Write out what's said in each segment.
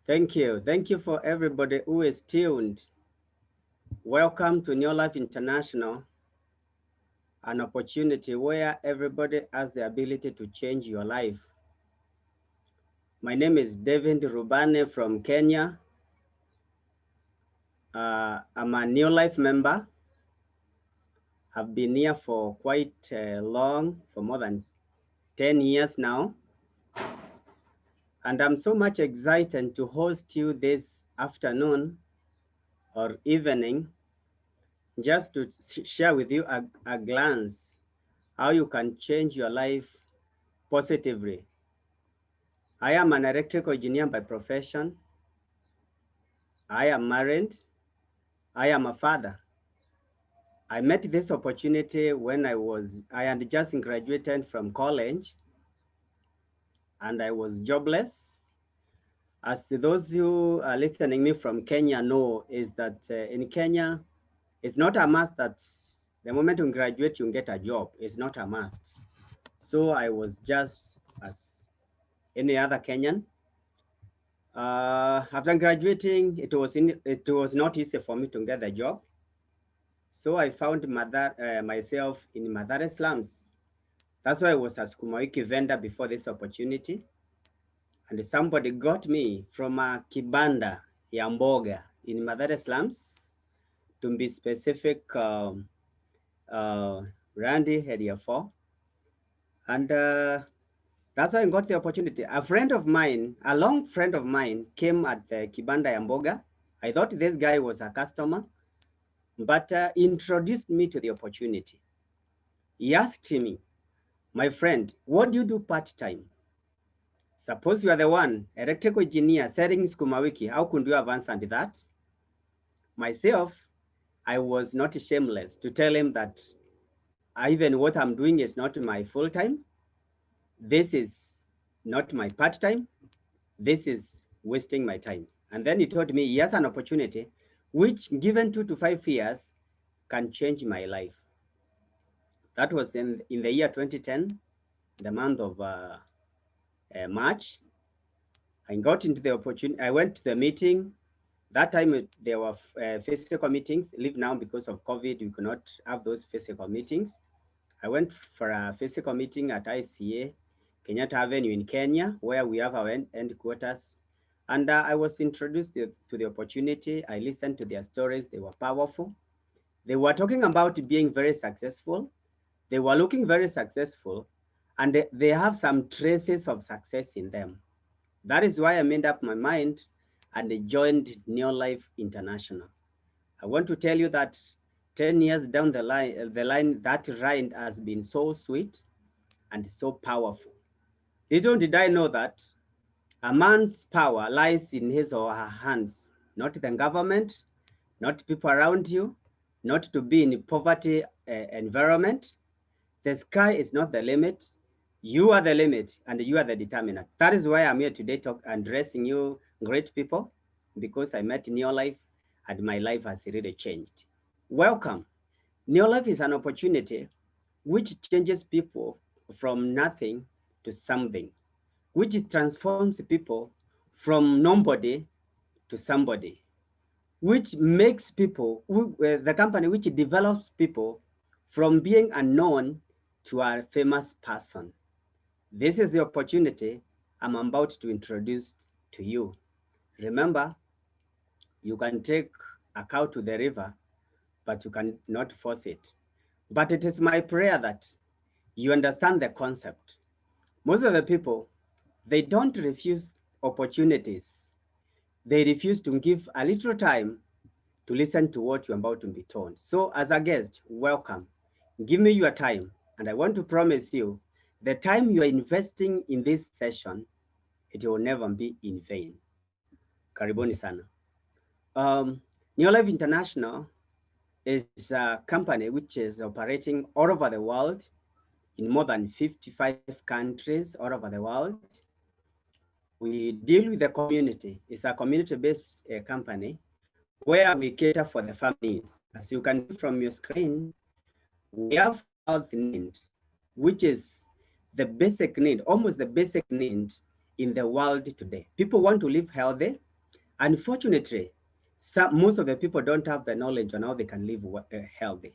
Thank you. Thank you for everybody who is tuned. Welcome to New Life International, an opportunity where everybody has the ability to change your life. My name is David Rubane from Kenya. I'm a New Life member. I've been here for quite long, for more than 10 years now. And I'm so much excited to host you this afternoon or evening just to share with you a glance how you can change your life positively. I am an electrical engineer by profession. I am married. I am a father. I met this opportunity when I had just graduated from college and I was jobless. As those who are listening me from Kenya know, is that in Kenya, it's not a must that the moment you graduate, you get a job. It's not a must. So I was just as any other Kenyan. After graduating, it was not easy for me to get a job. So I found myself in Mathare slums. That's why I was a sukuma wiki vendor before this opportunity. And somebody got me from a kibanda ya mboga in Mathare slums, to be specific, uh, Randy area 4. And that's how I got the opportunity. A friend of mine, a long friend of mine, came at the kibanda ya mboga. I thought this guy was a customer, but introduced me to the opportunity. He asked me, my friend, what do you do part-time? Suppose you are the one, electrical engineer, selling sukuma wiki, how could you have answered that? Myself, I was not shameless to tell him that even what I'm doing is not my full-time. This is not my part-time. This is wasting my time. And then he told me he has an opportunity which, given 2 to 5 years, can change my life. That was in the year 2010, the month of March. I got into the opportunity. I went to the meeting. That time there were physical meetings. Live now because of COVID, we could not have those physical meetings. I went for a physical meeting at ICA, Kenyatta Avenue in Kenya, where we have our headquarters. And I was introduced to the opportunity. I listened to their stories. They were powerful. They were talking about being very successful. They were looking very successful, and they have some traces of success in them. That is why I made up my mind and joined New Life International. I want to tell you that 10 years down the line, that ride has been so sweet and so powerful. Little did I know that a man's power lies in his or her hands, not the government, not people around you, not to be in poverty environment. The sky is not the limit. You are the limit and you are the determinant. That is why I'm here today addressing you great people, because I met New Life and my life has really changed. Welcome. New Life is an opportunity which changes people from nothing to something, which transforms people from nobody to somebody, which makes people, the company which develops people from being unknown to a famous person. This is the opportunity I'm about to introduce to you. Remember, you can take a cow to the river, but you cannot force it. But it is my prayer that you understand the concept. Most of the people, they don't refuse opportunities. They refuse to give a little time to listen to what you're about to be told. So as a guest, welcome. Give me your time. And I want to promise you, the time you are investing in this session, it will never be in vain. Karibuni sana. New Life International is a company which is operating all over the world, in more than 55 countries all over the world. We deal with the community. It's a community-based company where we cater for the families. As you can see from your screen, we have health need, which is the basic need, almost the basic need in the world today. People want to live healthy. Unfortunately, most of the people don't have the knowledge on how they can live healthy.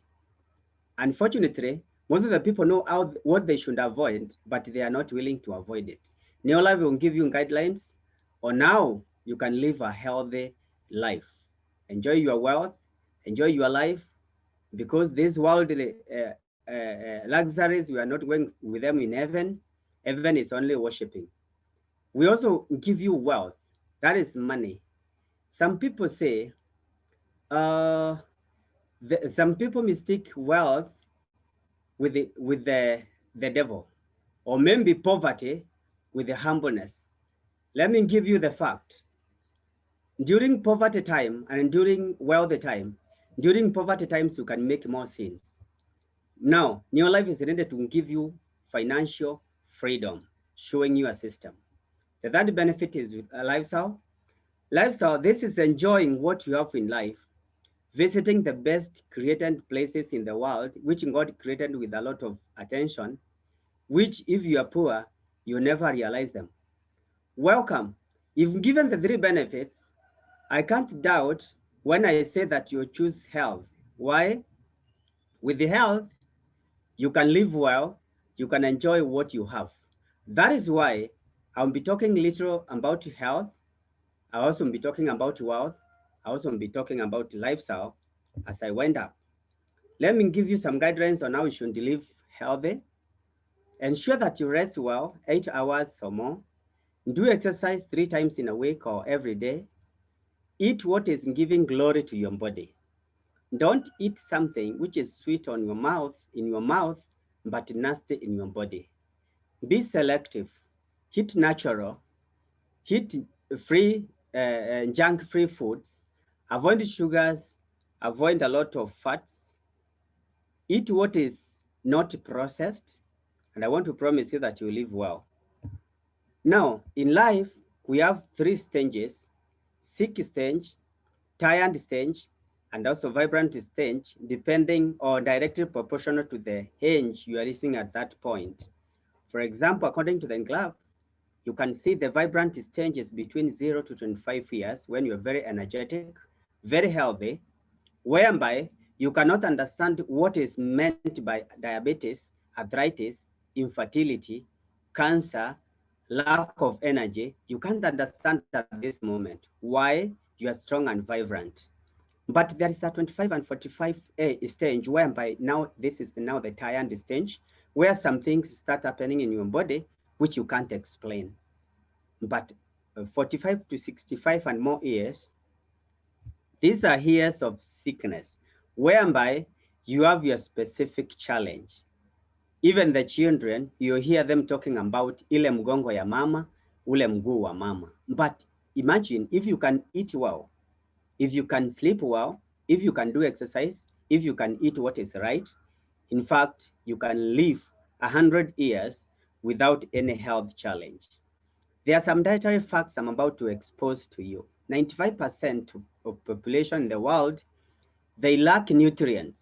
Unfortunately, most of the people know what they should avoid, but they are not willing to avoid it. Neolife will give you guidelines on how you can live a healthy life. Enjoy your wealth, enjoy your life, because these worldly luxuries, we are not going with them in heaven. Heaven is only worshiping. We also give you wealth. That is money. Some people say, uh, some people mistake wealth with the devil, or maybe poverty with the humbleness. Let me give you the fact. During poverty time and during wealthy time, during poverty times, you can make more sins. Now, New Life is intended to give you financial freedom, showing you a system. The third benefit is a lifestyle. Lifestyle, this is enjoying what you have in life, visiting the best created places in the world, which God created with a lot of attention, which if you are poor, you never realize them. Welcome. If given the three benefits, I can't doubt when I say that you choose health. Why? With the health, you can live well, you can enjoy what you have. That is why I'll be talking little about health. I'll also be talking about wealth. I'll also be talking about lifestyle as I wind up. Let me give you some guidelines on how you should live healthy. Ensure that you rest well, 8 hours or more. Do exercise 3 times in a week or every day. Eat what is giving glory to your body. Don't eat something which is sweet on your mouth, in your mouth, but nasty in your body. Be selective. Eat natural. Eat free, junk-free foods. Avoid sugars. Avoid a lot of fats. Eat what is not processed. And I want to promise you that you live well. Now, in life, we have 3 stages: sick stage, tired stage, and also vibrant stage, depending or directly proportional to the age you are reaching at that point. For example, according to the club, you can see the vibrant stages between 0 to 25 years when you're very energetic, very healthy, whereby you cannot understand what is meant by diabetes, arthritis, infertility, cancer, lack of energy. You can't understand at this moment. Why? You are strong and vibrant. But there is a 25 and 45 stage whereby now this is now the tired stage where some things start happening in your body which you can't explain. But 45 to 65 and more years, these are years of sickness whereby you have your specific challenge. Even the children, you hear them talking about ile mgongo ya mama, ule mguu wa mama. But imagine if you can eat well, if you can sleep well, if you can do exercise, if you can eat what is right, in fact, you can live 100 years without any health challenge. There are some dietary facts I'm about to expose to you. 95% of population in the world, they lack nutrients.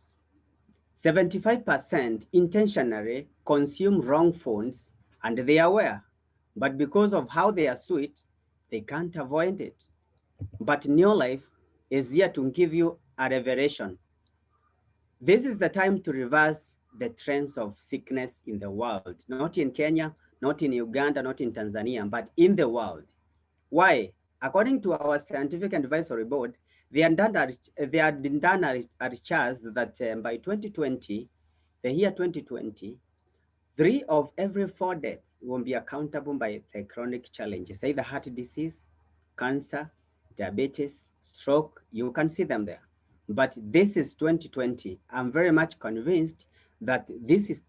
75% intentionally consume wrong foods and they are aware, but because of how they are sweet, they can't avoid it. But New Life is here to give you a revelation. This is the time to reverse the trends of sickness in the world, not in Kenya, not in Uganda, not in Tanzania, but in the world. Why? According to our scientific advisory board, they had done a research that by 2020, the year 2020, 3 of every 4 deaths will be accountable by the chronic challenges, either heart disease, cancer, diabetes, stroke. You can see them there. But this is 2020. I'm very much convinced that these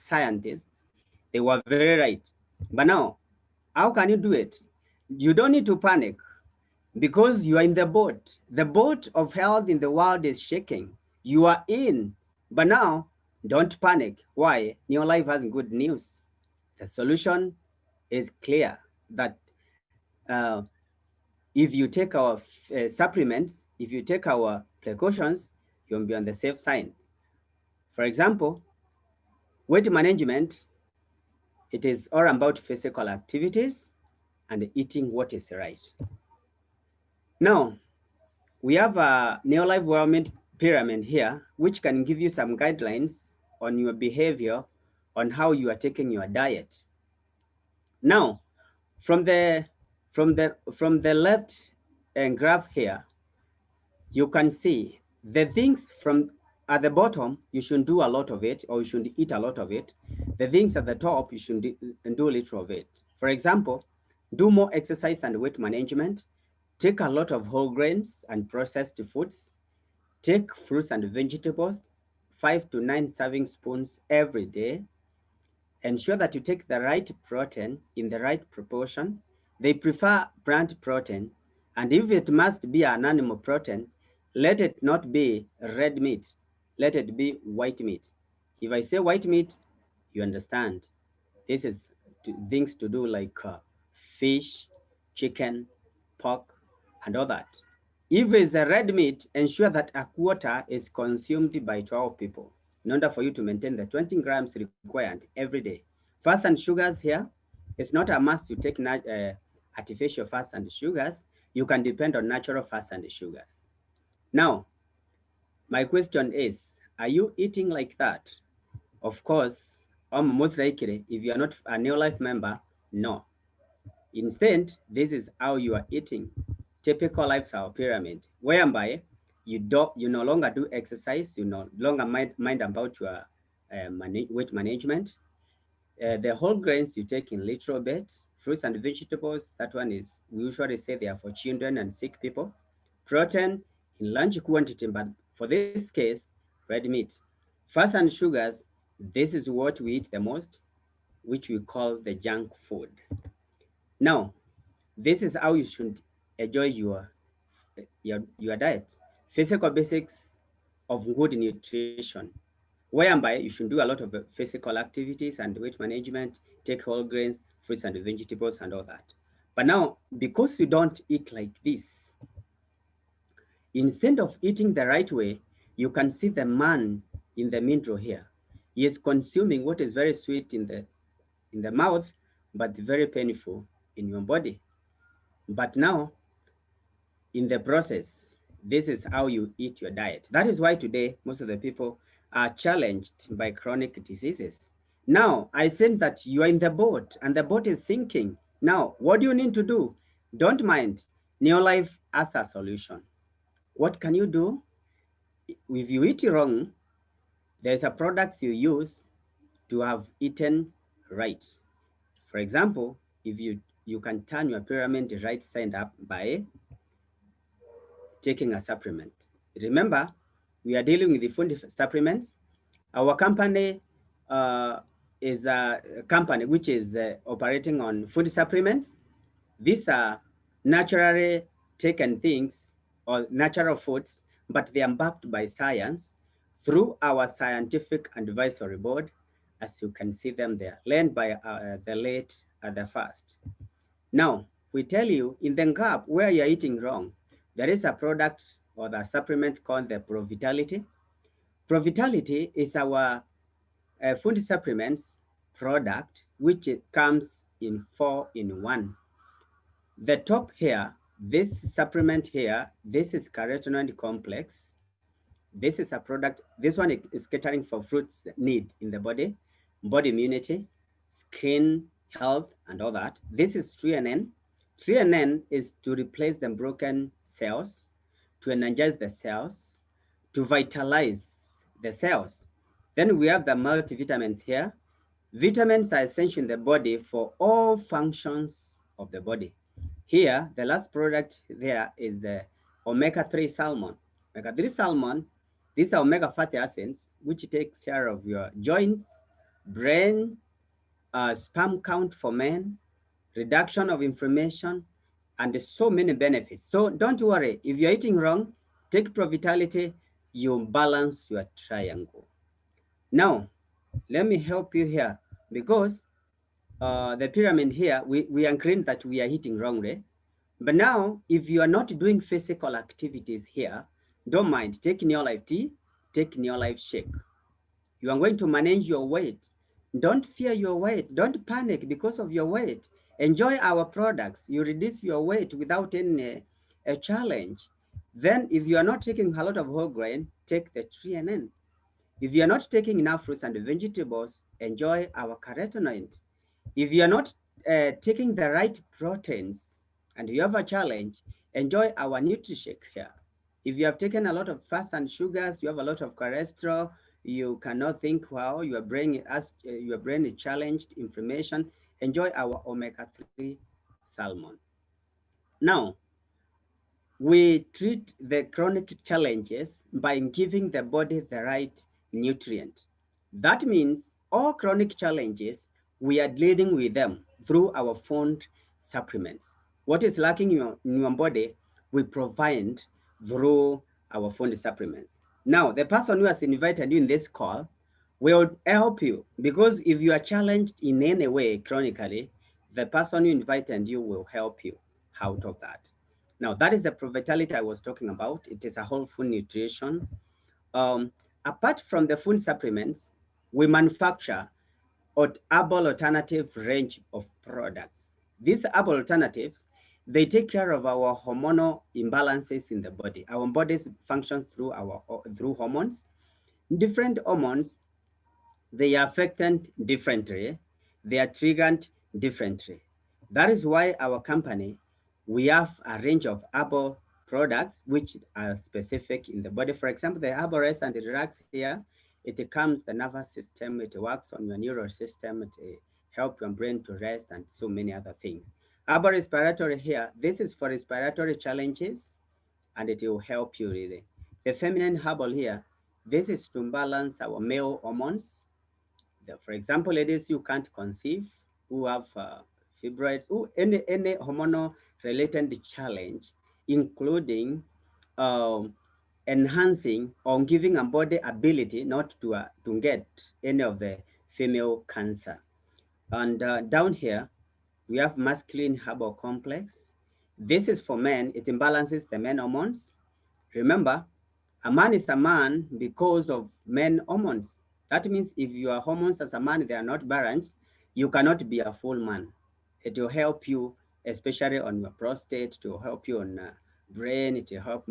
scientists, they were very right. But now, how can you do it? You don't need to panic because you are in the boat. The boat of health in the world is shaking. You are in. But now, don't panic. Why? New Life has good news. The solution is clear that uh, if you take our supplements, if you take our precautions, you'll be on the safe side. For example, weight management, it is all about physical activities and eating what is right. Now, we have a Neolife Wellment pyramid here, which can give you some guidelines on your behavior, on how you are taking your diet. Now, from the from the left graph here, you can see the things from at the bottom, you should do a lot of it, or you should eat a lot of it. The things at the top, you should do little of it. For example, do more exercise and weight management. Take a lot of whole grains and processed foods. Take fruits and vegetables, 5 to 9 serving spoons every day. Ensure that you take the right protein in the right proportion. They prefer plant protein, and if it must be an animal protein, let it not be red meat. Let it be white meat. If I say white meat, you understand. This is things to do like fish, chicken, pork, and all that. If it's a red meat, ensure that a quarter is consumed by 12 people in order for you to maintain the 20 grams required every day. Fats and sugars here, it's not a must you take artificial fats and sugars. You can depend on natural fats and sugars. Now, my question is, are you eating like that? Of course, most likely, if you are not a New Life member, no. Instead, this is how you are eating. Typical lifestyle pyramid, whereby you no longer do exercise, you no longer mind about your weight management. The whole grains you take in little bit, fruits and vegetables. That one is we usually say they are for children and sick people. Protein in large quantity, but for this case, red meat. Fats and sugars. This is what we eat the most, which we call the junk food. Now, this is how you should enjoy your diet. Physical basics of good nutrition, whereby you should do a lot of physical activities and weight management, take whole grains, fruits and vegetables and all that. But now, because you don't eat like this, instead of eating the right way, you can see the man in the middle here. He is consuming what is very sweet in the mouth, but very painful in your body. But now, in the process, this is how you eat your diet. That is why today most of the people are challenged by chronic diseases. Now, I said that you are in the boat and the boat is sinking. Now, what do you need to do? Don't mind. Neolife has a solution. What can you do? If you eat wrong, there's a product you use to have eaten right. For example, if you can turn your pyramid right side up by taking a supplement. Remember, we are dealing with the food supplements. Our company is a company which is operating on food supplements. These are naturally taken things or natural foods, but they are backed by science through our scientific advisory board, as you can see them there, led by the late the first. Now, we tell you in the gap where you're eating wrong, there is a product or the supplement called the Provitality. Provitality is our food supplements product, which it comes in 4-in-1. The top here, this supplement here, this is carotenoid complex. This is a product, this one is catering for fruits need in the body immunity, skin health, and all that. This is 3NN. 3NN is to replace the broken cells, to energize the cells, to vitalize the cells. Then we have the multivitamins here. Vitamins are essential in the body for all functions of the body. Here, the last product there is the omega-3 salmon. Omega-3 salmon, these are omega fatty acids, which takes care of your joints, brain, sperm count for men, reduction of inflammation, and so many benefits. So don't worry, if you're eating wrong, take Provitality, you balance your triangle. Now, let me help you here because the pyramid here, we agreed that we are eating wrongly. But now, if you are not doing physical activities here, don't mind, take Neolife tea, take Neolife shake. You are going to manage your weight. Don't fear your weight. Don't panic because of your weight. Enjoy our products. You reduce your weight without any a challenge. Then, if you are not taking a lot of whole grain, take the TNN. If you are not taking enough fruits and vegetables, enjoy our carotenoid. If you are not taking the right proteins and you have a challenge, enjoy our NutriShake here. If you have taken a lot of fats and sugars, you have a lot of cholesterol, you cannot think well, your brain is challenged, inflammation, enjoy our omega-3 salmon. Now, we treat the chronic challenges by giving the body the right nutrient. That means all chronic challenges, we are dealing with them through our food supplements. What is lacking in your body, we provide through our food supplements. Now, the person who has invited you in this call will help you because if you are challenged in any way chronically, the person who invited you will help you out of that. Now, that is the vitality I was talking about. It is a whole food nutrition. Um, Apart from the food supplements, we manufacture herbal alternative range of products. These herbal alternatives, they take care of our hormonal imbalances in the body. Our body functions through hormones. Different hormones, they are affected differently, they are triggered differently. That is why our company, we have a range of herbal products which are specific in the body. For example, the herbal rest and relax here, it calms the nervous system, it works on your neural system, it helps your brain to rest and so many other things. Herbal respiratory here, this is for respiratory challenges and it will help you really. The feminine herbal here, this is to balance our male hormones. For example, ladies who can't conceive, who have fibroids, who any hormonal related challenge, including um, enhancing or giving a body ability not to get any of the female cancer. And down here, we have masculine herbal complex. This is for men. It imbalances the men hormones. Remember, a man is a man because of men hormones. That means if your hormones as a man they are not balanced, you cannot be a full man. It will help you, especially on your prostate. It will help you on brain. It will help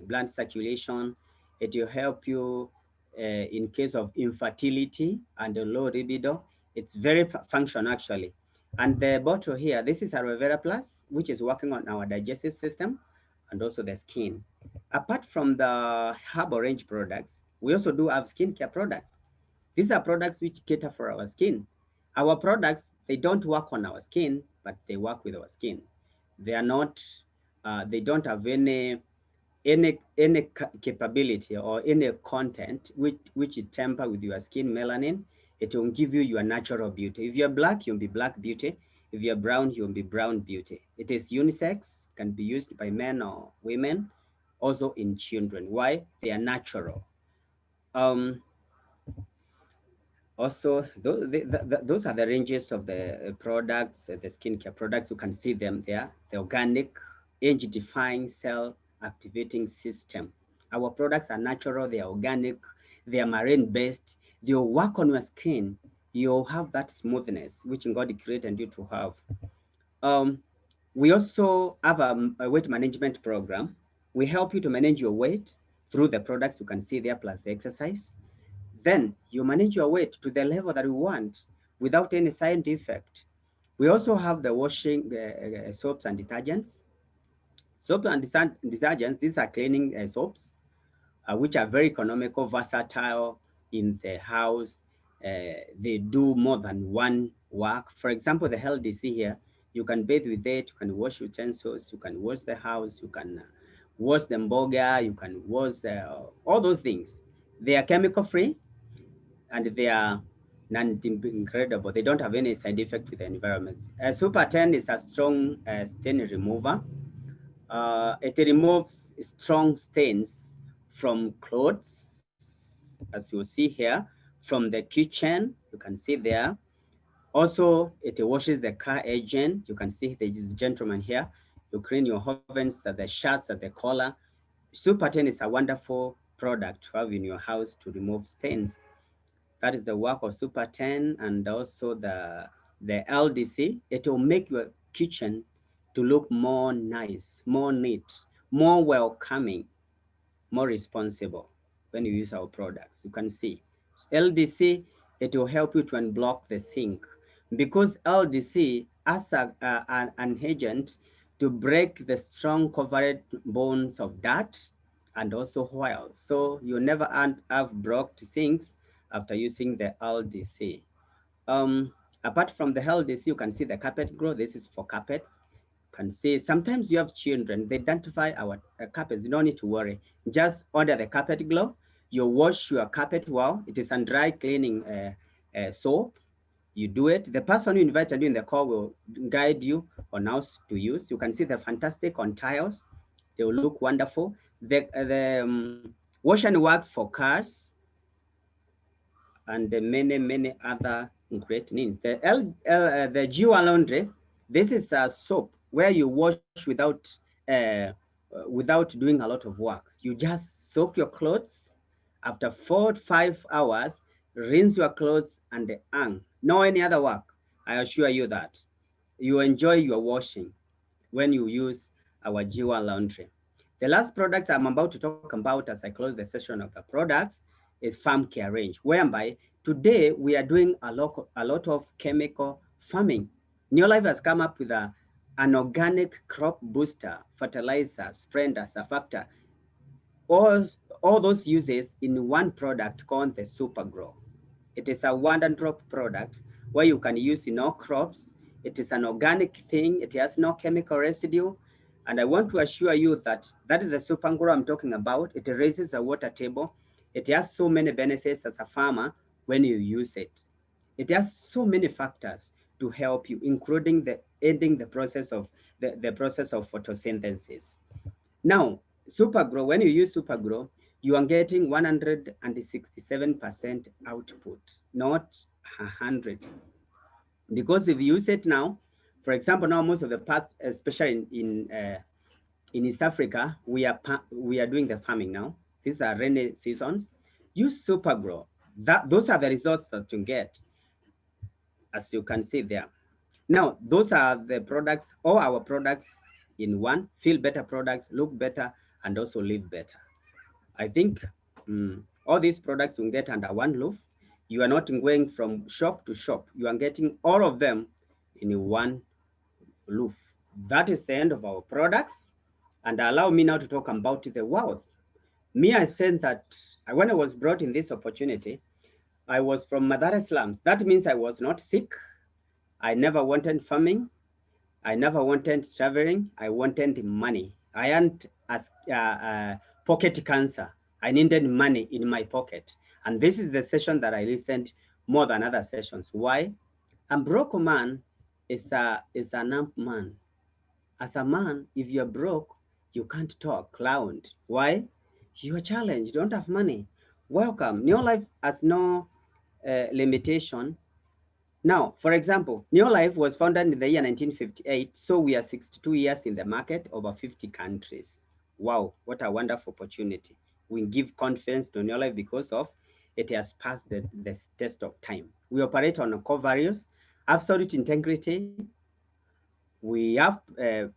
blood circulation. It will help you in case of infertility and low libido. It's very function actually. And the bottle here, this is aloe vera plus, which is working on our digestive system and also the skin. Apart from the herbal range products, we also do have skincare products. These are products which cater for our skin. Our products, they don't work on our skin, but they work with our skin. They are not, they don't have any capability or any content which it temper with your skin melanin. It will give you your natural beauty. If you're black, you'll be black beauty. If you're brown, you'll be brown beauty. It is unisex, can be used by men or women, also in children. Why? They are natural. Um, Also, those are the ranges of the products, the skincare products. You can see them there. The organic, age-defying cell activating system. Our products are natural, they are organic, they are marine-based. They'll work on your skin. You'll have that smoothness, which God created you to have. Um, we also have a weight management program. We help you to manage your weight through the products you can see there, plus the exercise. Then you manage your weight to the level that you want without any side effect. We also have the washing soaps and detergents. Soaps and detergents, these are cleaning soaps, which are very economical, versatile in the house. They do more than one work. For example, the LDC here, you can bathe with it, you can wash utensils, you can wash the house, you can wash the mboga, you can wash all those things. They are chemical free and they are non-incredible. They don't have any side effect with the environment. Super 10 is a strong stain remover. It removes strong stains from clothes, as you see here, from the kitchen. You can see there. Also, it washes the car engine. You can see there is a gentleman here. You clean your ovens, the shirts, the collar. Super 10 is a wonderful product to have in your house to remove stains. That is the work of Super 10 and also the LDC. It will make your kitchen to look more nice, more neat, more welcoming, more responsible when you use our products. You can see LDC, it will help you to unblock the sink because LDC as an agent to break the strong covered bones of dirt and also oil. So you never have blocked sinks after using the LDC. Um, Apart from the LDC, you can see the carpet grow. This is for carpets. You can see sometimes you have children, they identify our carpets. You don't need to worry. Just order the carpet glow. You wash your carpet well. It is a dry cleaning soap. You do it. The person who invited you in the call will guide you on how to use. You can see the fantastic on tiles. They will look wonderful. The wash and wax for cars and the many other great names. The Jiwa laundry, this is a soap where you wash without doing a lot of work. You just soak your clothes. After 4 to 5 hours, rinse your clothes and hang. No any other work. I assure you that you enjoy your washing when you use our Jiwa laundry. The last product I'm about to talk about as I close the session of the products is farm care range, whereby today we are doing a lot of chemical farming. Neolife has come up with an organic crop booster, fertilizer, spreader, surfactant, all, all those uses in one product called the Super Grow. It is a one and drop product where you can use in all crops. It is an organic thing. It has no chemical residue. And I want to assure you that that is the Super Grow I'm talking about. It raises the water table. It has so many benefits as a farmer when you use it. It has so many factors to help you, including the ending the process of photosynthesis. Now, Supergrow, when you use Supergrow, you are getting 167% output, not 100. Because if you use it now, for example, now most of the parts, especially in East Africa, we are doing the farming now. These are rainy seasons. Use Supergrow. Those are the results that you get, as you can see there. Now, those are the products, all our products in one, feel better products, look better, and also live better. I think all these products you get under one roof. You are not going from shop to shop. You are getting all of them in one roof. That is the end of our products. And allow me now to talk about the wealth. Me, I said that when I was brought in this opportunity, I was from Madara slums. That means I was not sick. I never wanted farming. I never wanted traveling. I wanted money. I had pocket cancer. I needed money in my pocket. And this is the session that I listened more than other sessions. Why? A broke man is an amp man. As a man, if you're broke, you can't talk loud. Why? You're challenged. You don't have money. Welcome. New life has no limitation. Now, for example, Neolife was founded in the year 1958, so we are 62 years in the market, over 50 countries. Wow, what a wonderful opportunity. We give confidence to Neolife because of it has passed the test of time. We operate on core values, absolute integrity. We have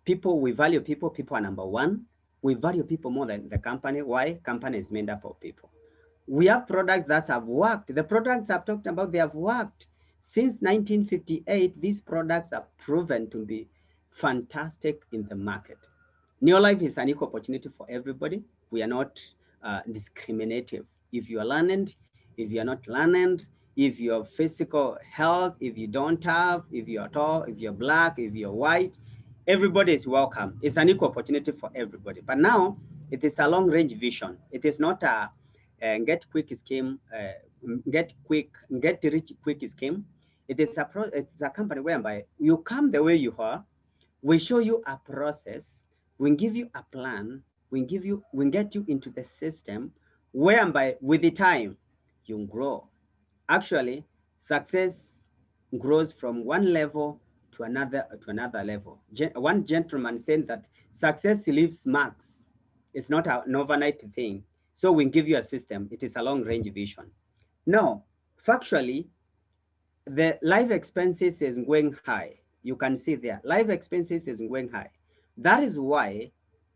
people, we value people. People are number one. We value people more than the company. Why? Company is made up of people. We have products that have worked. The products I've talked about, they have worked. Since 1958, these products are proven to be fantastic in the market. Neolife is an equal opportunity for everybody. We are not discriminative. If you are learned, if you are not learned, if you have physical health, if you don't have, if you're tall, if you're black, if you're white, everybody is welcome. It's an equal opportunity for everybody. But now it is a long range vision. It is not a get quick scheme, get rich quick scheme. It's a company whereby you come the way you are. We show you a process. We give you a plan. We get you into the system, whereby with the time you grow. Actually, success grows from one level to another level. One gentleman said that success leaves marks. It's not an overnight thing. So we give you a system. It is a long range vision. Now, factually, the life expenses is going high. You can see there, life expenses is going high. That is why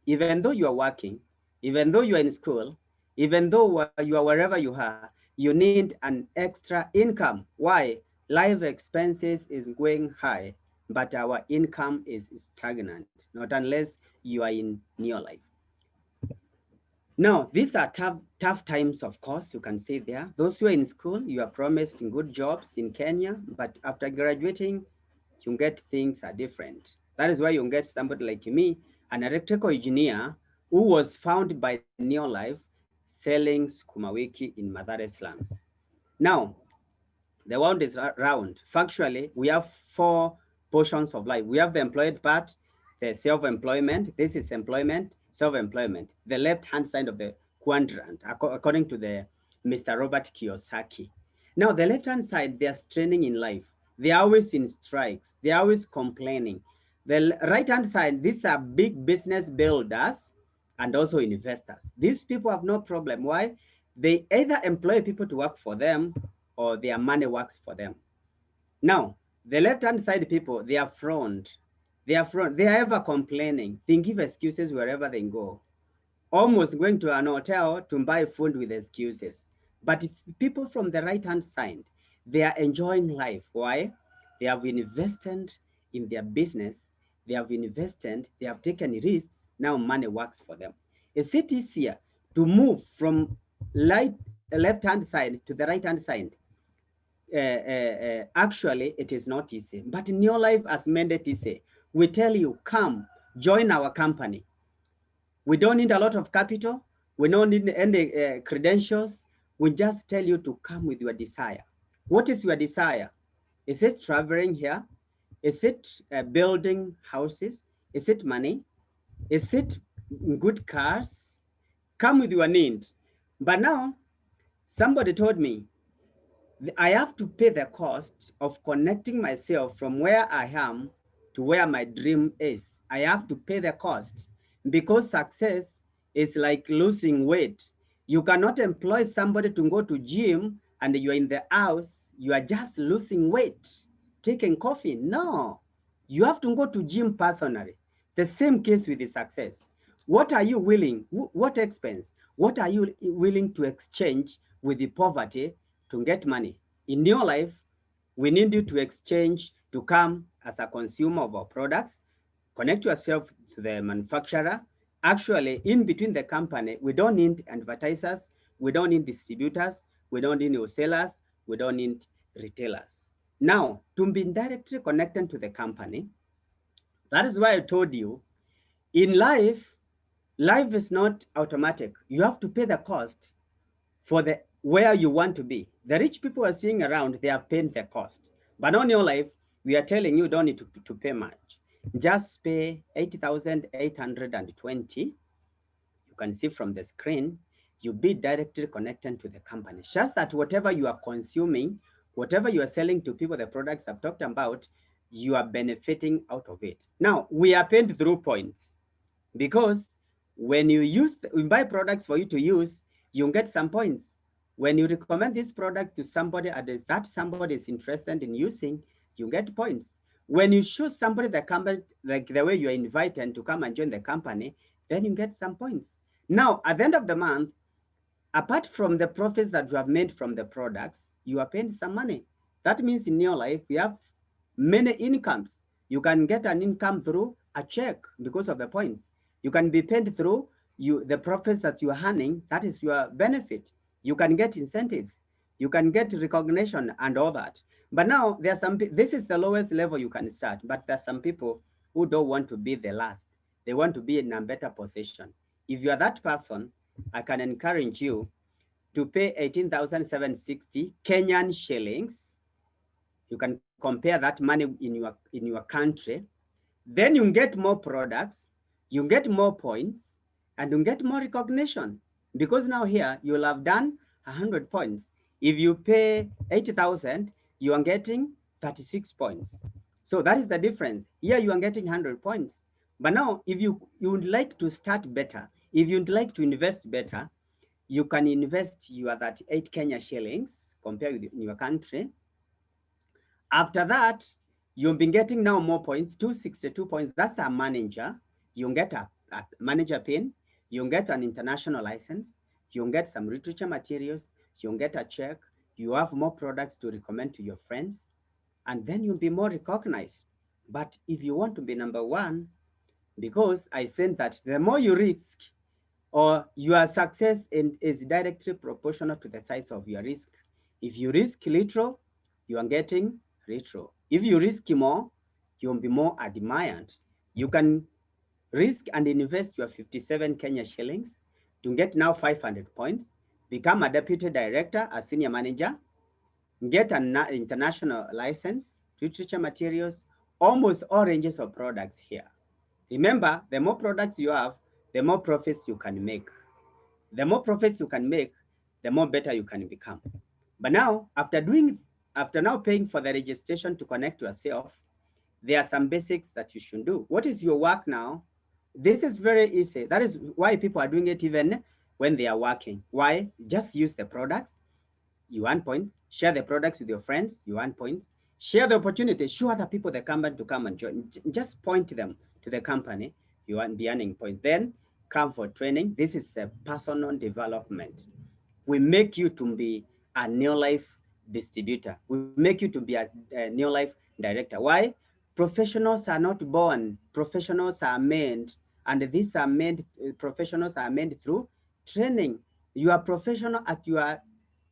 even though you are working, even though you are in school, even though you are wherever you are, you need an extra income. Why? Life expenses is going high, but our income is stagnant, not unless you are in near life. Now, these are tough times, of course, you can see there. Those who are in school, you are promised good jobs in Kenya, but after graduating, you get things are different. That is why you get somebody like me, an electrical engineer who was found by Neolife selling sukuma wiki in Mathare slums. Now, the world is round. Factually, we have four portions of life. We have the employed part, the self-employment. This is employment, self-employment. The left-hand side of the quadrant, according to the Mr. Robert Kiyosaki. Now, the left-hand side, they are straining in life. They are always in strikes. They are always complaining. The right-hand side, these are big business builders and also investors. These people have no problem. Why? They either employ people to work for them or their money works for them. Now, the left-hand side people, they are front. They are front. They are ever complaining. They give excuses wherever they go. Almost going to an hotel to buy food with excuses. But if people from the right-hand side, they are enjoying life. Why? They have invested in their business. They have invested. They have taken risks. Now money works for them. Is it easier to move from left-hand side to the right-hand side? Actually, it is not easy. But in your life, as made it easy, we tell you, come, join our company. We don't need a lot of capital. We don't need any credentials. We just tell you to come with your desire. What is your desire? Is it traveling here? Is it building houses? Is it money? Is it good cars? Come with your need. But now, somebody told me, I have to pay the cost of connecting myself from where I am to where my dream is. I have to pay the cost because success is like losing weight. You cannot employ somebody to go to gym and you're in the house, you are just losing weight, taking coffee. No, you have to go to gym personally. The same case with the success. What are you willing, what expense, what are you willing to exchange with the poverty to get money? In your life, we need you to exchange to come as a consumer of our products, connect yourself to the manufacturer. Actually, in between the company, we don't need advertisers, we don't need distributors, we don't need wholesalers, we don't need retailers. Now, to be directly connected to the company, that is why I told you, in life, life is not automatic. You have to pay the cost for the where you want to be. The rich people are seeing around, they are paying the cost. But on your life, we are telling you don't need to pay much. Just pay 80,820. You can see from the screen, you be directly connected to the company. Just that whatever you are consuming, whatever you are selling to people, the products I've talked about, you are benefiting out of it. Now, we are paid through points because when we buy products for you to use, you get some points. When you recommend this product to somebody and that somebody is interested in using, you get points. When you show somebody the company, like the way you are invited to come and join the company, then you get some points. Now, at the end of the month, apart from the profits that you have made from the products, you are paying some money. That means in your life, you have many incomes. You can get an income through a check because of the points. You can be paid through the profits that you are earning. That is your benefit. You can get incentives. You can get recognition and all that. But now there are this is the lowest level you can start, but there are some people who don't want to be the last. They want to be in a better position. If you are that person, I can encourage you to pay 18,760 Kenyan shillings. You can compare that money in your country. Then you get more products, you get more points, and you get more recognition. Because now here you'll have done 100 points. If you pay 80,000, you are getting 36 points. So that is the difference. Here you are getting 100 points. But now if you would like to start better, if you'd like to invest better, you can invest your 38 Kenya shillings compared with in your country. After that, you've been getting now more points, 262 points. That's a manager. You get a manager pin, you get an international license, you get some literature materials, you get a check, you have more products to recommend to your friends, and then you'll be more recognized. But if you want to be number one, because I said that the more you risk, or your success is directly proportional to the size of your risk. If you risk little, you are getting little. If you risk more, you'll be more admired. You can risk and invest your 57 Kenya shillings to get now 500 points, become a deputy director, a senior manager, get an international license, literature materials, almost all ranges of products here. Remember, the more products you have, the more profits you can make. The more profits you can make, the more better you can become. But now, after now paying for the registration to connect yourself, there are some basics that you should do. What is your work now? This is very easy. That is why people are doing it even when they are working. Why? Just use the products, you earn points. Share the products with your friends, you earn points. Share the opportunity, show other people the company to come and join. Just point them to the company, you earn the earning points. Then come for training. This is a personal development. We make you to be a new life distributor. We make you to be a new life director. Why? Professionals are not born. Professionals are made, and these are made. Professionals are made through training. You are professional at your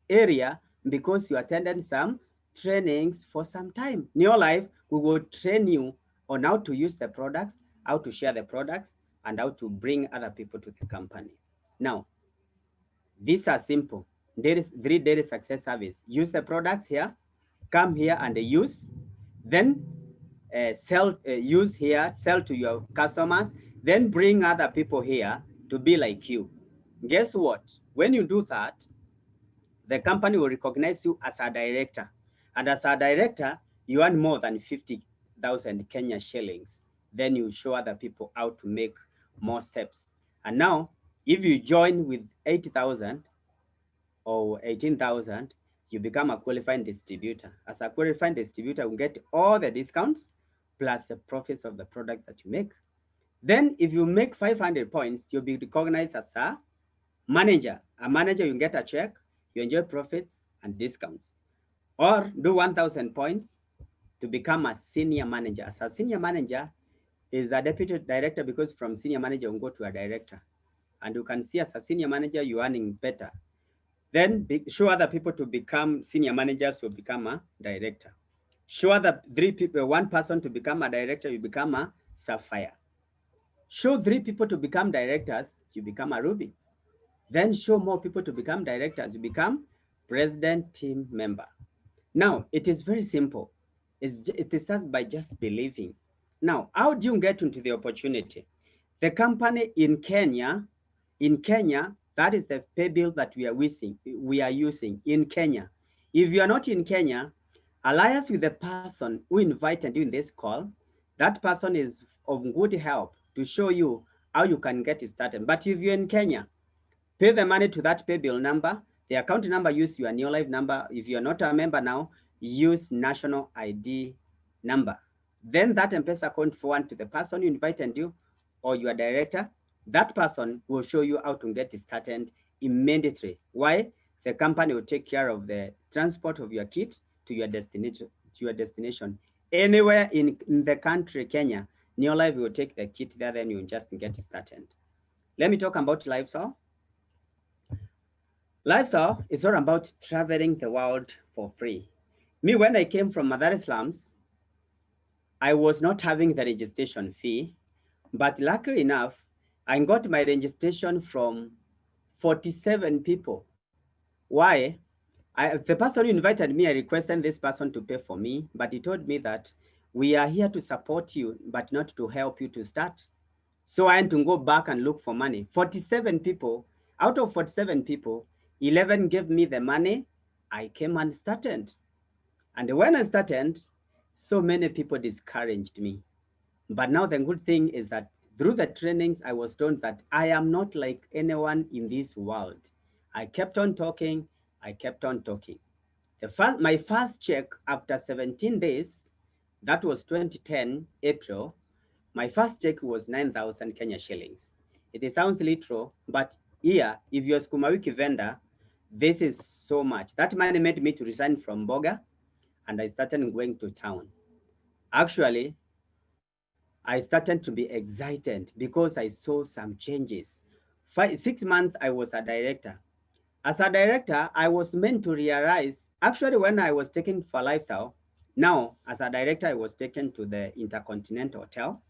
area because you attended some trainings for some time. In your life, we will train you on how to use the products, how to share the products, and how to bring other people to the company. Now, these are simple. There is three daily success service. Use the products here, come here and use, then use here, sell to your customers, then bring other people here to be like you. Guess what? When you do that, the company will recognize you as a director. And as a director, you earn more than 50,000 Kenya shillings. Then you show other people how to make more steps. And now, if you join with 80,000 or 18,000, you become a qualified distributor. As a qualified distributor, you get all the discounts plus the profits of the products that you make. Then if you make 500 points, you'll be recognized as a manager. A manager, you get a check, you enjoy profits and discounts. Or do 1,000 points to become a senior manager. As a senior manager is a deputy director, because from senior manager you go to a director. And you can see as a senior manager, you're earning better. Then show other people to become senior managers, you become a director. Show other three people, one person to become a director, you become a sapphire. Show three people to become directors, you become a ruby. Then show more people to become directors, you become president team member. Now, it is very simple. It starts by just believing. Now, how do you get into the opportunity? The company in Kenya, that is the pay bill that we are using in Kenya. If you are not in Kenya, alliance with the person who invited you in this call, that person is of good help to show you how you can get it started. But if you're in Kenya, pay the money to that pay bill number. The account number, use your new life number. If you're not a member now, use national ID number. Then that M-Pesa account forward to the person who invited you or your director. That person will show you how to get it started immediately. Why? The company will take care of the transport of your kit to your destination. Anywhere in the country, Kenya, New Life will take the kit there, then you just get it started. Let me talk about Lifestyle. Lifestyle is all about traveling the world for free. Me, when I came from Madare slums, I was not having the registration fee, but luckily enough, I got my registration from 47 people. Why? The person who invited me, I requested this person to pay for me, but he told me that we are here to support you, but not to help you to start. So I had to go back and look for money. 47 people, out of 47 people, 11 gave me the money. I came and started. And when I started, so many people discouraged me. But now the good thing is that through the trainings, I was told that I am not like anyone in this world. I kept on talking. I kept on talking. My first check after 17 days, that was 2010, April, my first check was 9,000 Kenya shillings. It sounds literal, but here, if you're a Sukuma Wiki vendor, this is so much. That money made me to resign from Boga, and I started going to town. Actually, I started to be excited because I saw some changes. 6 months, I was a director. As a director, I was meant to realize, actually, when I was taken for lifestyle, now, as a director, I was taken to the Intercontinental Hotel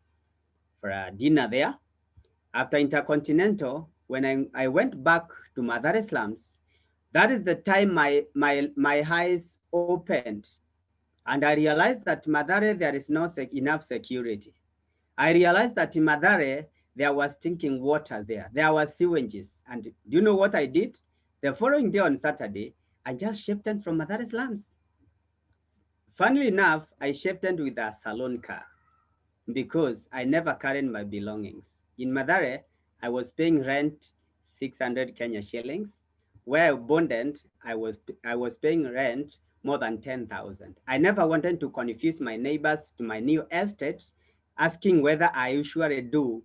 for a dinner there. After Intercontinental, when I went back to Madare slums, that is the time my eyes opened. And I realized that Madare, there is no enough security. I realized that in Madare, there was stinking waters there. There were sewages. And do you know what I did? The following day on Saturday, I just shifted from Madare slums. Funnily enough, I shifted with a salon car because I never carried my belongings. In Madare, I was paying rent 600 Kenya shillings. Where I bonded, I was paying rent more than 10,000. I never wanted to confuse my neighbors to my new estate, asking whether I usually do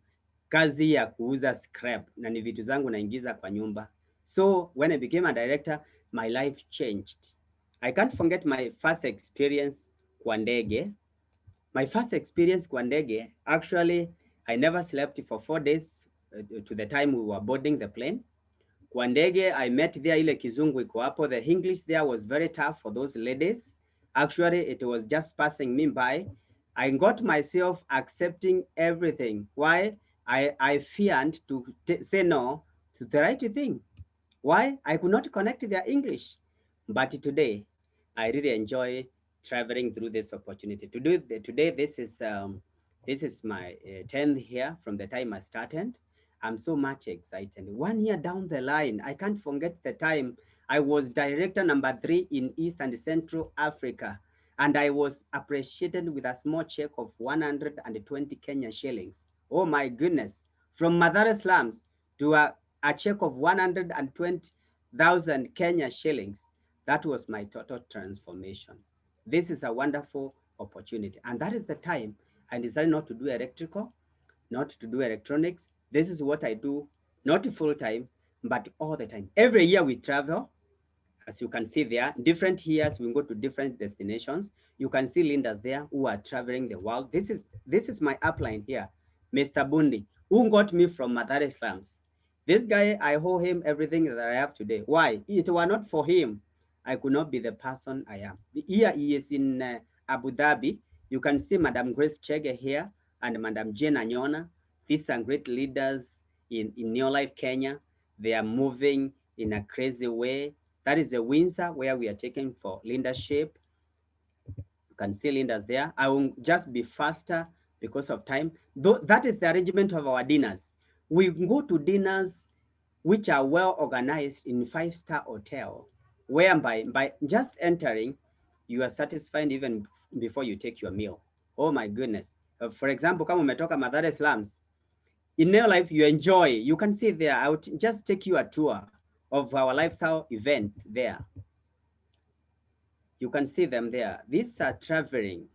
kazi ya kuuza scrap na ni vitu zangu naingiza kwa nyumba. So when I became a director, my life changed. I can't forget my first experience kwa ndege. My first experience kwa ndege, actually, I never slept for 4 days to the time we were boarding the plane. Kwa ndege, I met there ile kizungu iko hapo. The English there was very tough for those ladies. Actually, it was just passing me by. I got myself accepting everything. Why? I feared to say no to the right thing. Why? I could not connect their English. But today, I really enjoy traveling through this opportunity. Today, this is my 10th year from the time I started. I'm so much excited. 1 year down the line, I can't forget the time I was director number 3 in East and Central Africa, and I was appreciated with a small check of 120 Kenya shillings. Oh my goodness! From Madara slums to a check of 120,000 Kenya shillings. That was my total transformation. This is a wonderful opportunity. And that is the time I decided not to do electrical, not to do electronics. This is what I do, not full time, but all the time. Every year we travel, as you can see there, different years we go to different destinations. You can see leaders there who are traveling the world. This is my upline here, Mr. Bundi, who got me from Madare slums. This guy, I owe him everything that I have today. Why? It were not for him, I could not be the person I am. Here he is in Abu Dhabi. You can see Madam Grace Chege here and Madam Jane Anyona. These are great leaders in New Life Kenya. They are moving in a crazy way. That is the Windsor where we are taking for leadership. You can see leaders there. I will just be faster because of time. Though that is the arrangement of our dinners. We go to dinners which are well organized in 5-star hotel, whereby by just entering, you are satisfied even before you take your meal. Oh my goodness. For example, kama umetoka Madare slums, in Neo Life, you enjoy. You can see there. I would just take you a tour of our lifestyle event there. You can see them there. These are traveling.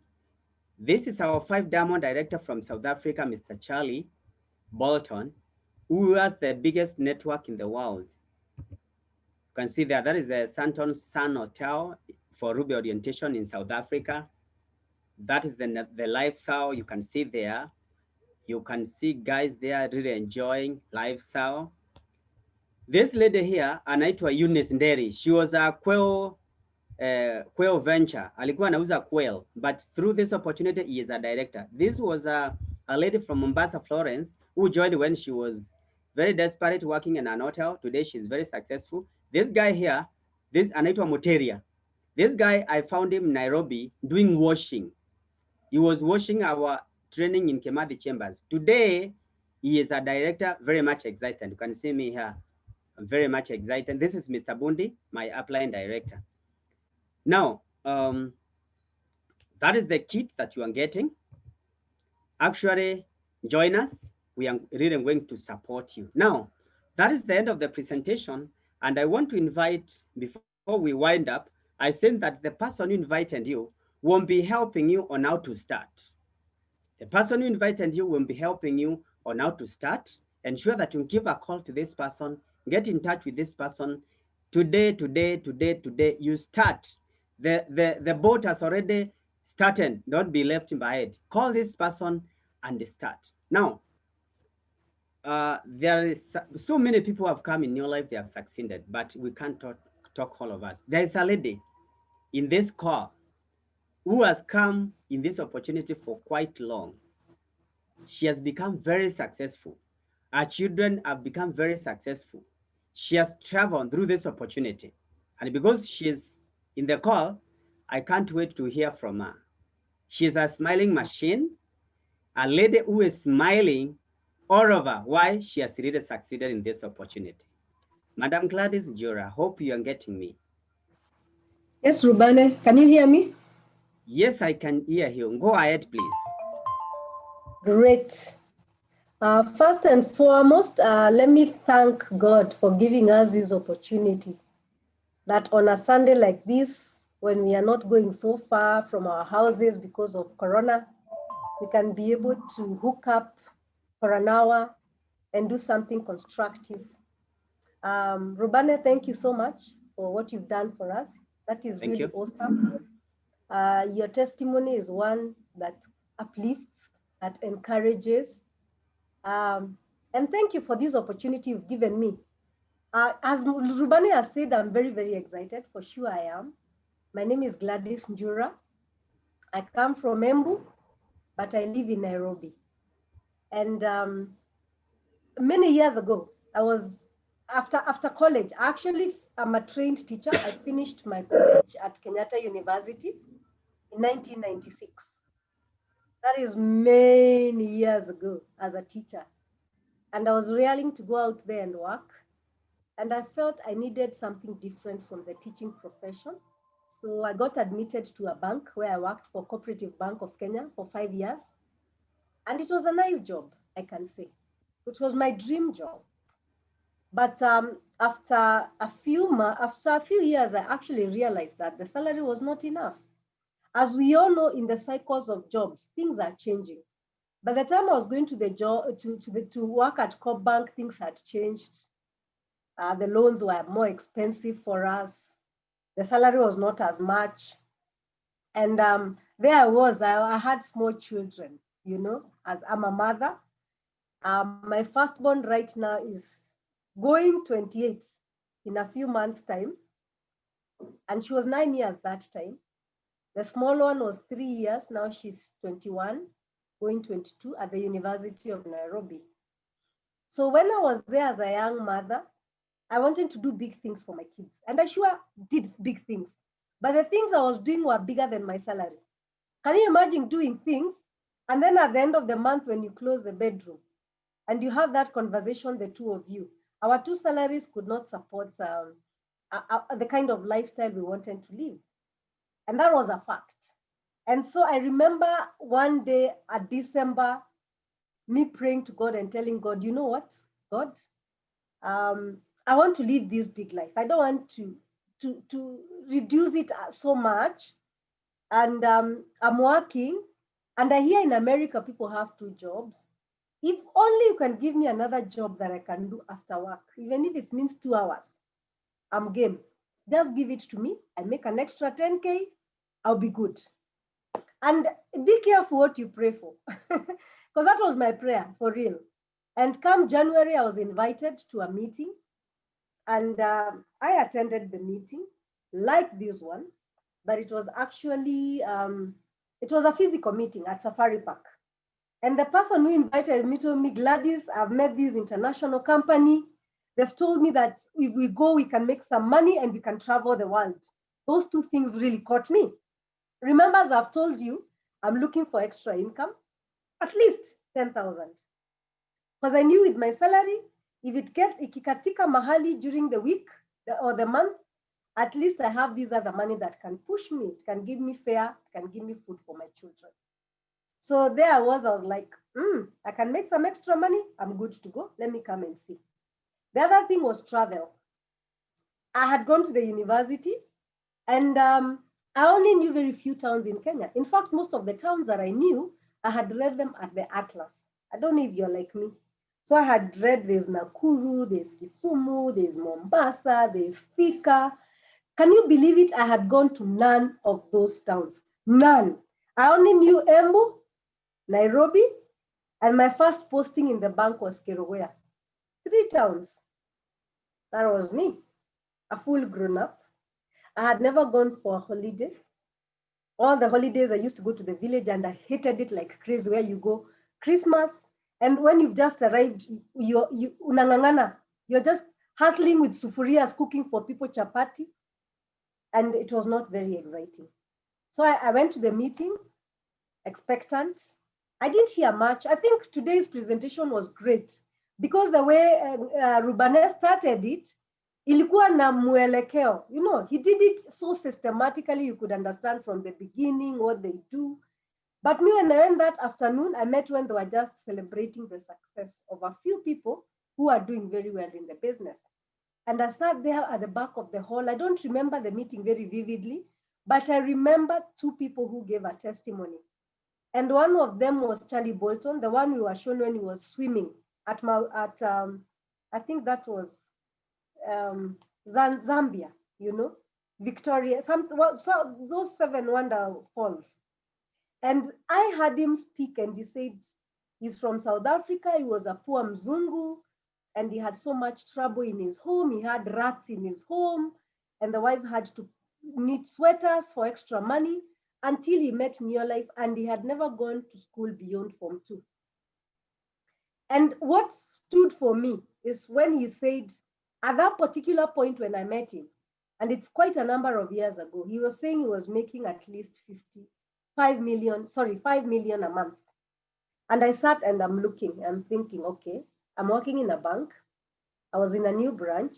This is our 5-diamond director from South Africa, Mr. Charlie Bolton, who has the biggest network in the world. You can see there, that is the Santon Sun Hotel for Ruby orientation in South Africa. That is the lifestyle you can see there. You can see guys there really enjoying lifestyle. This lady here anaitwa Eunice Nderi. She was a quail venture. Alikuwa anauza quail, but through this opportunity, he is a director. This was a lady from Mombasa, Florence, who joined when she was very desperate working in an hotel. Today, she's very successful. This guy here, this anaitwa Muteria. This guy, I found him in Nairobi doing washing. He was washing our training in Kemadi Chambers. Today, he is a director, very much excited. You can see me here. I'm very much excited. This is Mr. Bundi, my upline director. Now, that is the kit that you are getting. Actually, join us. We are really going to support you. Now, that is the end of the presentation. And I want to invite, before we wind up, I said that the person who invited you won't be helping you on how to start. The person who invited you will be helping you on how to start ensure that you give a call to this person, get in touch with this person. Today, you start. The boat has already started. Don't be left behind. Call this person and start. Now, there is so many people have come in your life, they have succeeded, but we can't talk all of us. There is a lady in this call who has come in this opportunity for quite long. She has become very successful. Her children have become very successful. She has traveled through this opportunity. And because she is in the call, I can't wait to hear from her. She is a smiling machine, a lady who is smiling all over why she has really succeeded in this opportunity. Madam Gladys Njura, hope you are getting me. Yes, Rubane, can you hear me? Yes, I can hear you. Go ahead, please. Great. First and foremost, let me thank God for giving us this opportunity that on a Sunday like this, when we are not going so far from our houses because of Corona, we can be able to hook up for an hour and do something constructive. Rubane, thank you so much for what you've done for us. That is Thank really you. awesome. Your testimony is one that uplifts, that encourages. And thank you for this opportunity you've given me. As Rubane has said, I'm very, very excited. For sure I am. My name is Gladys Njura. I come from Embu, but I live in Nairobi. And many years ago, I was, after college, actually, I'm a trained teacher. I finished my college at Kenyatta University in 1996. That is many years ago as a teacher. And I was raring to go out there and work. And I felt I needed something different from the teaching profession. So I got admitted to a bank where I worked for Cooperative Bank of Kenya for 5 years. And it was a nice job, I can say. It was my dream job. But after a few years, I actually realized that the salary was not enough. As we all know, in the cycles of jobs, things are changing. By the time I was going to the job to work at Coop Bank, things had changed. The loans were more expensive for us. The salary was not as much. And there I had small children, as I'm a mother. My firstborn right now is going 28 in a few months' time. And she was 9 years that time. The small one was 3 years. Now she's 21, going 22 at the University of Nairobi. So when I was there as a young mother, I wanted to do big things for my kids. And I sure did big things. But the things I was doing were bigger than my salary. Can you imagine doing things? And then at the end of the month, when you close the bedroom and you have that conversation, the two of you, our two salaries could not support the kind of lifestyle we wanted to live. And that was a fact. And so I remember one day at December, me praying to God and telling God, you know what, God, I want to live this big life. I don't want to reduce it so much. And I'm working, and I hear in America people have 2 jobs. If only you can give me another job that I can do after work, even if it means 2 hours, I'm game. Just give it to me. I make an extra 10K, I'll be good. And be careful what you pray for, because that was my prayer for real. And come January, I was invited to a meeting, and I attended the meeting like this one, but it was actually, it was a physical meeting at Safari Park. And the person who invited me told me, Gladys, I've met this international company. They've told me that if we go, we can make some money and we can travel the world. Those two things really caught me. Remember, as I've told you, I'm looking for extra income, at least 10,000. Because I knew with my salary, if it gets ikikatika mahali during the week or the month, at least I have this other money that can push me, it can give me fare, it can give me food for my children. So there I was like, I can make some extra money, I'm good to go, let me come and see. The other thing was travel. I had gone to the university, and I only knew very few towns in Kenya. In fact, most of the towns that I knew, I had read them at the Atlas. I don't know if you're like me. So I had read there's Nakuru, there's Kisumu, there's Mombasa, there's Thika. Can you believe it? I had gone to none of those towns. None. I only knew Embu, Nairobi, and my first posting in the bank was Kerugoya. 3 towns. That was me, a full grown up. I had never gone for a holiday. All the holidays I used to go to the village and I hated it like crazy where you go. Christmas, and when you've just arrived, unangangana. You're just hustling with sufurias, cooking for people chapati. And it was not very exciting. So I went to the meeting, expectant. I didn't hear much. I think today's presentation was great because the way Rubane started it, ilikuwa na mwelekeo. You know, he did it so systematically, you could understand from the beginning what they do. But me, when I went that afternoon, I met when they were just celebrating the success of a few people who are doing very well in the business. And I sat there at the back of the hall. I don't remember the meeting very vividly, but I remember 2 people who gave a testimony. And one of them was Charlie Bolton, the one we were shown when he was swimming at I think that was Zambia, you know, Victoria, so those 7 wonder falls. And I heard him speak and he said he's from South Africa. He was a poor Mzungu and he had so much trouble in his home. He had rats in his home and the wife had to knit sweaters for extra money until he met New Life, and he had never gone to school beyond Form 2. And what stood for me is when he said, at that particular point when I met him, and it's quite a number of years ago, he was saying he was making at least 5 million a month. And I sat and I'm looking, I'm thinking, okay, I'm working in a bank. I was in a new branch,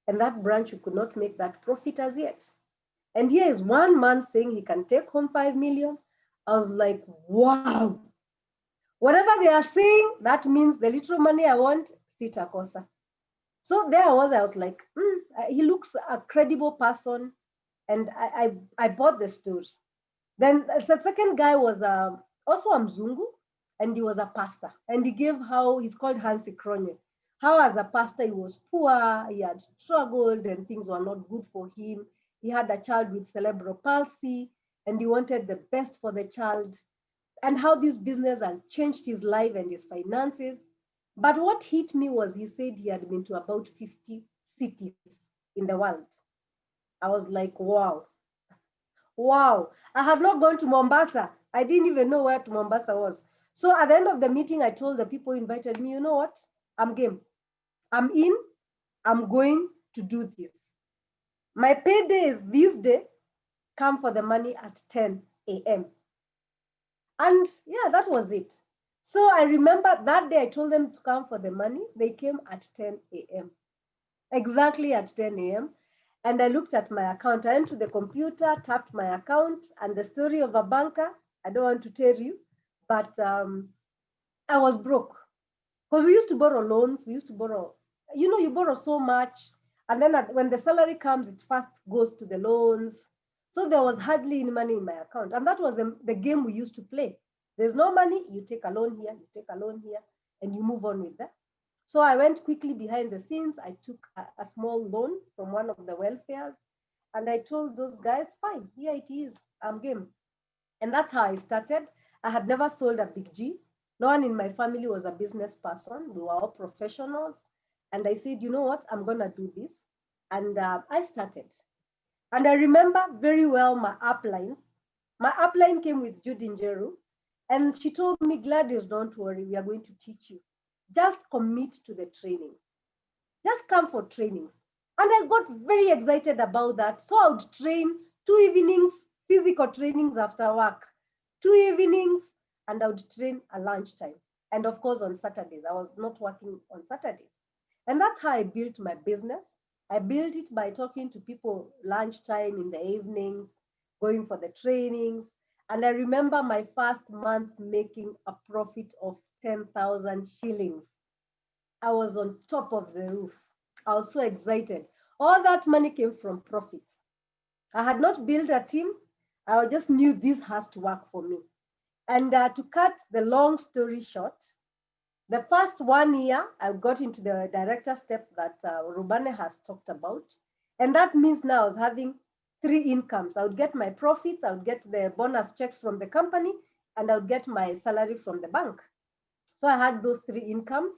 and that branch, you could not make that profit as yet. And here is one man saying he can take home 5 million. I was like, wow. Whatever they are saying, that means the little money I want, sitakosa. So there I was like, he looks a credible person. And I bought the story. Then the second guy was also a Mzungu, and he was a pastor. And he gave how he's called Hansi Kronje. How as a pastor, he was poor, he had struggled, and things were not good for him. He had a child with cerebral palsy, and he wanted the best for the child, and how this business had changed his life and his finances. But what hit me was he said he had been to about 50 cities in the world. I was like, wow. Wow. I had not gone to Mombasa. I didn't even know where Mombasa was. So at the end of the meeting, I told the people who invited me, you know what? I'm game. I'm in. I'm going to do this. My payday is this day. Come for the money at 10 a.m. And yeah, that was it. So I remember that day I told them to come for the money. They came at 10 a.m. Exactly at 10 a.m. And I looked at my account. I went to the computer, tapped my account, and the story of a banker, I don't want to tell you, but I was broke. Because we used to borrow loans. We used to borrow, you borrow so much. And then when the salary comes, it first goes to the loans. So there was hardly any money in my account. And that was the game we used to play. There's no money, you take a loan here, you take a loan here, and you move on with that. So I went quickly behind the scenes. I took a small loan from one of the welfares. And I told those guys, fine, here it is, I'm game. And that's how I started. I had never sold a big G. No one in my family was a business person. We were all professionals. And I said, you know what, I'm going to do this. And I started. And I remember very well my uplines. My upline came with Judy Njura, and she told me, Gladys, don't worry, we are going to teach you. Just commit to the training. Just come for trainings. And I got very excited about that. So I would train 2 evenings, physical trainings after work, 2 evenings, and I would train at lunchtime. And of course, on Saturdays, I was not working on Saturdays. And that's how I built my business. I built it by talking to people lunchtime in the evenings, going for the trainings. And I remember my first month making a profit of 10,000 shillings. I was on top of the roof. I was so excited. All that money came from profits. I had not built a team. I just knew this has to work for me. And to cut the long story short, The first 1 year, I got into the director step that Rubane has talked about. And that means now I was having 3 incomes. I would get my profits, I would get the bonus checks from the company, and I would get my salary from the bank. So I had those 3 incomes.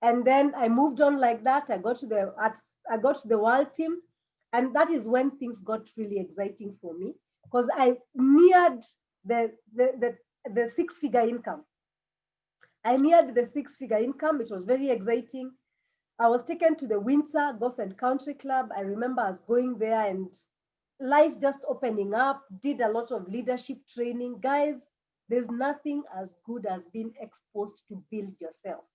And then I moved on like that. I got to the world team. And that is when things got really exciting for me because I neared the 6-figure income. I neared the 6-figure income. It was very exciting. I was taken to the Windsor Golf and Country Club. I remember us going there and life just opening up, did a lot of leadership training. Guys, there's nothing as good as being exposed to build yourself.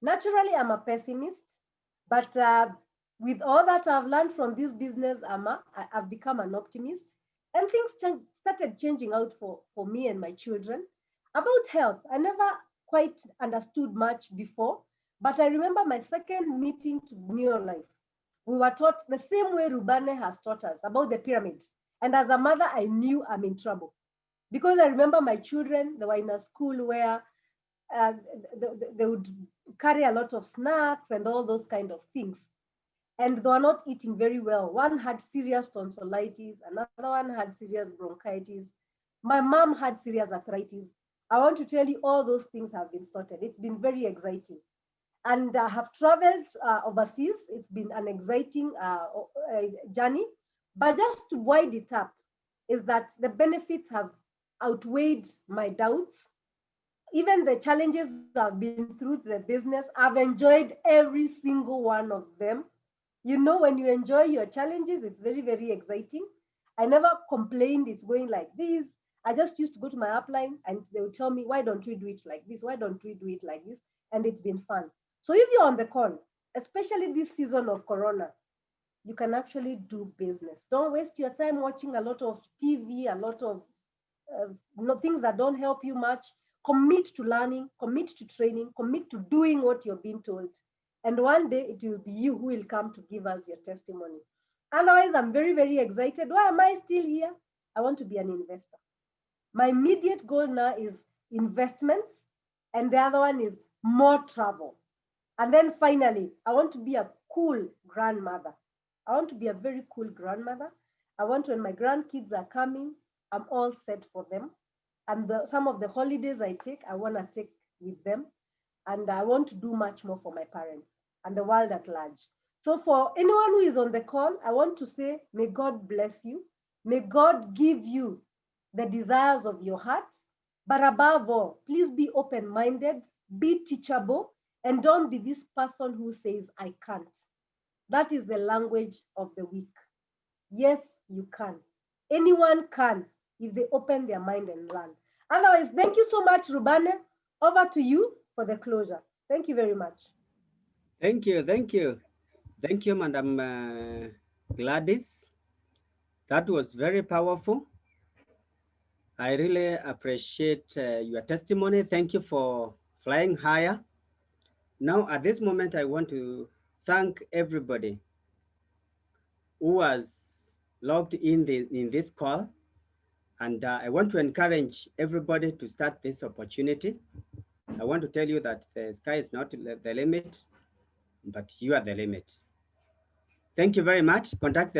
Naturally, I'm a pessimist, but with all that I've learned from this business, I've become an optimist. And things started changing out for me and my children. About health, I never quite understood much before, but I remember my second meeting to Neolife. We were taught the same way Rubane has taught us about the pyramid. And as a mother, I knew I'm in trouble because I remember my children, they were in a school where uh, they would carry a lot of snacks and all those kind of things. And they were not eating very well. One had serious tonsillitis, another one had serious bronchitis. My mom had serious arthritis. I want to tell you, all those things have been sorted. It's been very exciting. And I have traveled overseas. It's been an exciting journey. But just to wind it up, is that the benefits have outweighed my doubts. Even the challenges I've been through the business, I've enjoyed every single one of them. You know, when you enjoy your challenges, it's very, very exciting. I never complained it's going like this. I just used to go to my upline and they would tell me, why don't we do it like this? Why don't we do it like this? And it's been fun. So if you're on the call, especially this season of Corona, you can actually do business. Don't waste your time watching a lot of TV, a lot of things that don't help you much. Commit to learning, commit to training, commit to doing what you're being told. And one day it will be you who will come to give us your testimony. Otherwise, I'm very, very excited. Why am I still here? I want to be an investor. My immediate goal now is investments, and the other one is more travel. And then finally, I want to be a cool grandmother. I want to be a very cool grandmother. I want when my grandkids are coming, I'm all set for them. And some of the holidays I take, I want to take with them. And I want to do much more for my parents and the world at large. So for anyone who is on the call, I want to say, may God bless you. May God give you the desires of your heart. But above all, please be open-minded, be teachable, and don't be this person who says, I can't. That is the language of the weak. Yes, you can. Anyone can if they open their mind and learn. Otherwise, thank you so much, Rubane. Over to you for the closure. Thank you very much. Thank you, thank you. Thank you, Madam Gladys. That was very powerful. I really appreciate your testimony. Thank you for flying higher. Now, at this moment, I want to thank everybody who was logged in this call. And I want to encourage everybody to start this opportunity. I want to tell you that the sky is not the limit, but you are the limit. Thank you very much. Contact the